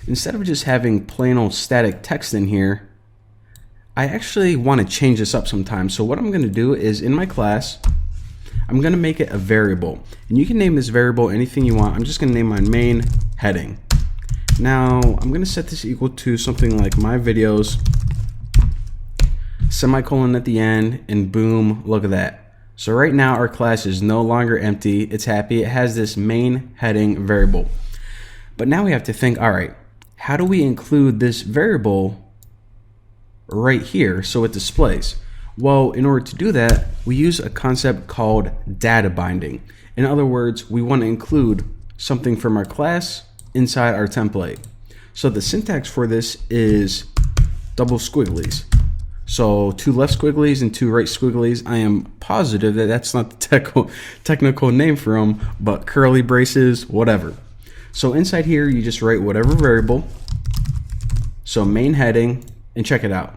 instead of just having plain old static text in here, I actually want to change this up sometimes. So what I'm going to do is in my class, I'm going to make it a variable, and you can name this variable anything you want. I'm just going to name my main heading. Now I'm going to set this equal to something like my videos, semicolon at the end, and boom, look at that. So right now our class is no longer empty. It's happy. It has this main heading variable. But now we have to think, all right, how do we include this variable right here so it displays? Well, in order to do that, we use a concept called data binding. In other words, we want to include something from our class inside our template. So the syntax for this is double squigglies. So 2 left squigglies and 2 right squigglies. I am positive that that's not the technical name for them, but curly braces, whatever. So inside here, you just write whatever variable. So main heading, and check it out.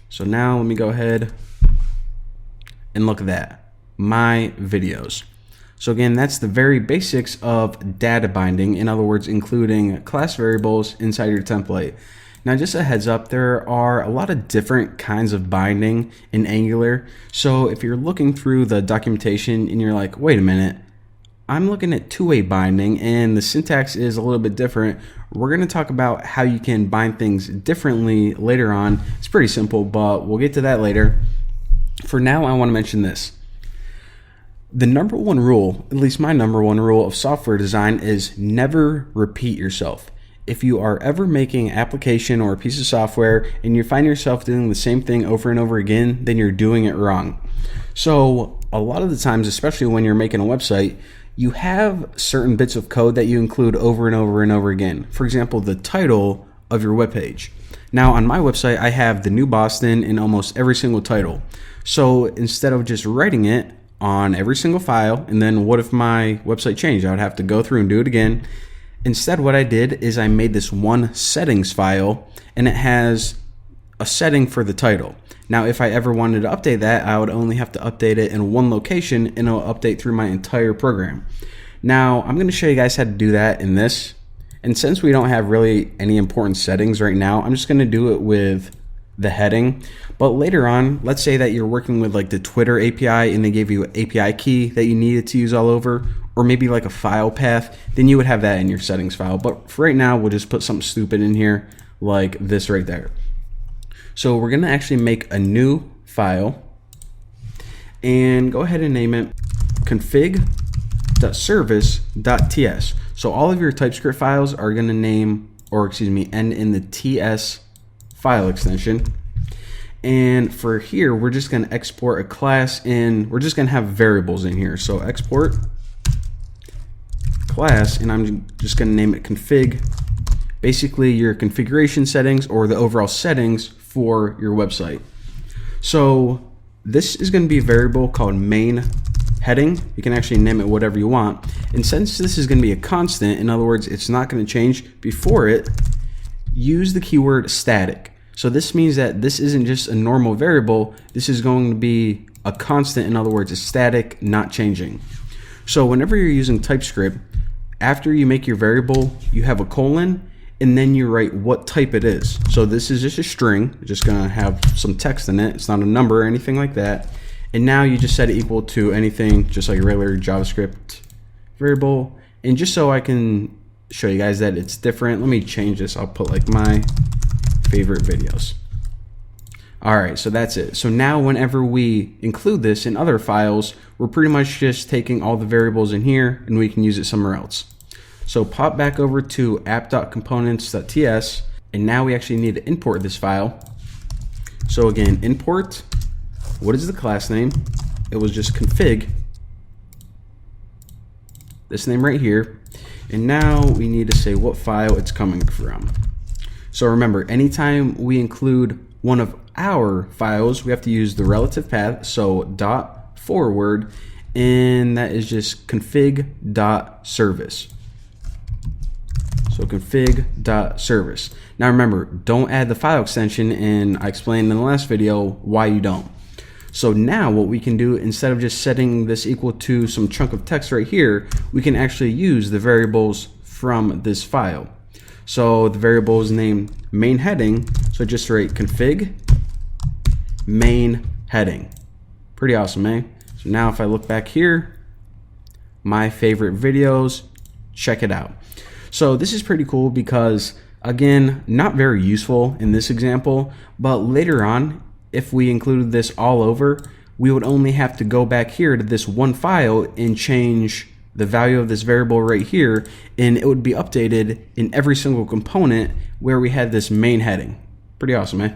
So now let me go ahead and look at that, my videos. So again, that's the very basics of data binding. In other words, including class variables inside your template. Now, just a heads up, there are a lot of different kinds of binding in Angular. So if you're looking through the documentation and you're like, wait a minute, I'm looking at two-way binding and the syntax is a little bit different. We're going to talk about how you can bind things differently later on. It's pretty simple, but we'll get to that later. For now, I want to mention this. The number one rule, at least my number one rule of software design, is never repeat yourself. If you are ever making an application or a piece of software and you find yourself doing the same thing over and over again, then you're doing it wrong. So a lot of the times, especially when you're making a website, you have certain bits of code that you include over and over and over again. For example, the title of your webpage. Now on my website, I have the New Boston in almost every single title. So instead of just writing it on every single file, and then what if my website changed? I would have to go through and do it again. Instead, what I did is I made this one settings file, and it has a setting for the title. Now, if I ever wanted to update that, I would only have to update it in one location, and it'll update through my entire program. Now, I'm going to show you guys how to do that in this. And since we don't have really any important settings right now, I'm just going to do it with the heading. But later on, let's say that you're working with like the Twitter API and they gave you an API key that you needed to use all over, or maybe like a file path, then you would have that in your settings file. But for right now, we'll just put something stupid in here like this right there. So we're going to actually make a new file and go ahead and name it config.service.ts. So all of your TypeScript files are going to end in the TS file extension. And for here, we're just going to export a class and we're just going to have variables in here. So export class, and I'm just going to name it config, basically your configuration settings or the overall settings for your website. So this is going to be a variable called main heading. You can actually name it whatever you want. And since this is going to be a constant, in other words, it's not going to change before it, use the keyword static. So this means that this isn't just a normal variable. This is going to be a constant. In other words, it's static, not changing. So whenever you're using TypeScript, after you make your variable, you have a colon, and then you write what type it is. So this is just a string, just gonna have some text in it. It's not a number or anything like that. And now you just set it equal to anything, just like a regular JavaScript variable. And just so I can show you guys that it's different, let me change this. I'll put like my favorite videos. All right, so that's it. So now whenever we include this in other files, we're pretty much just taking all the variables in here and we can use it somewhere else. So pop back over to app.components.ts, and now we actually need to import this file. So again, import, what is the class name? It was just config, this name right here. And now we need to say what file it's coming from. So remember, anytime we include one of our files, we have to use the relative path, so .forward, and that is just config.service. So config.service. Now remember, don't add the file extension, and I explained in the last video why you don't. So now what we can do, instead of just setting this equal to some chunk of text right here, we can actually use the variables from this file. So the variable is named main heading. So just write config main heading. Pretty awesome, eh? So now if I look back here, my favorite videos, check it out. So this is pretty cool because, again, not very useful in this example, but later on, if we included this all over, we would only have to go back here to this one file and change the value of this variable right here, and it would be updated in every single component where we had this main heading. Pretty awesome, eh?